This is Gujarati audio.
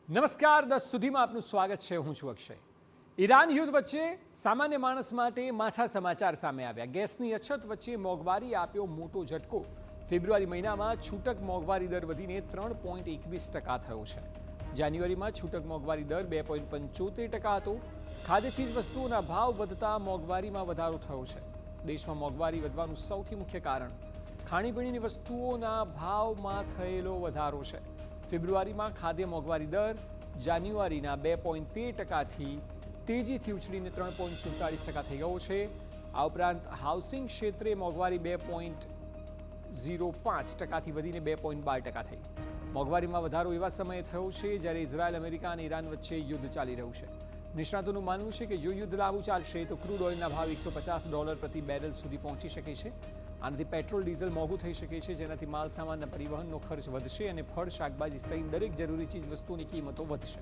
નમસ્કાર, 10 સુધીમાં આપનું સ્વાગત છે. હું છું અક્ષય. ઈરાન યુદ્ધ વચ્ચે સામાન્ય માણસ માટે માઠા સમાચાર સામે આવ્યા. ગેસની અછત વચ્ચે મોંઘવારી આપ્યો મોટો ઝટકો. ફેબ્રુઆરી મહિનામાં છૂટક મોંઘવારી દર વધીને 3.21% થયો છે. જાન્યુઆરીમાં છૂટક મોંઘવારી દર 2.75% હતો. ખાદ્ય ચીજ વસ્તુઓના ભાવ વધતા મોંઘવારીમાં વધારો થયો છે. દેશમાં મોંઘવારી વધવાનું સૌથી મુખ્ય કારણ ખાણીપીણીની વસ્તુઓના ભાવમાં થયેલો વધારો છે. ફેબ્રુઆરીમાં ખાદ્ય મોંઘવારી દર જાન્યુઆરીના 2.13%થી તેજીથી ઉછળીને 3.47% થઈ ગયો છે. આ ઉપરાંત હાઉસિંગ ક્ષેત્રે મોંઘવારી 2.05%થી વધીને 2.12% થઈ. મોંઘવારીમાં વધારો એવા સમયે થયો છે જ્યારે ઇઝરાયલ, અમેરિકા અને ઈરાન વચ્ચે યુદ્ધ ચાલી રહ્યું છે. નિષ્ણાતોનું માનવું છે કે જો યુદ્ધ લાંબુ ચાલશે તો ક્રૂડ ઓઇલના ભાવ $150 પ્રતિ બેરલ સુધી પહોંચી શકે છે. આનાથી પેટ્રોલ, ડીઝલ મોંઘું થઈ શકે છે, જેનાથી માલ સામાનના પરિવહનનો ખર્ચ વધશે અને ફળ, શાકભાજી સહિત દરેક જરૂરી ચીજ વસ્તુઓની કિંમતો વધશે.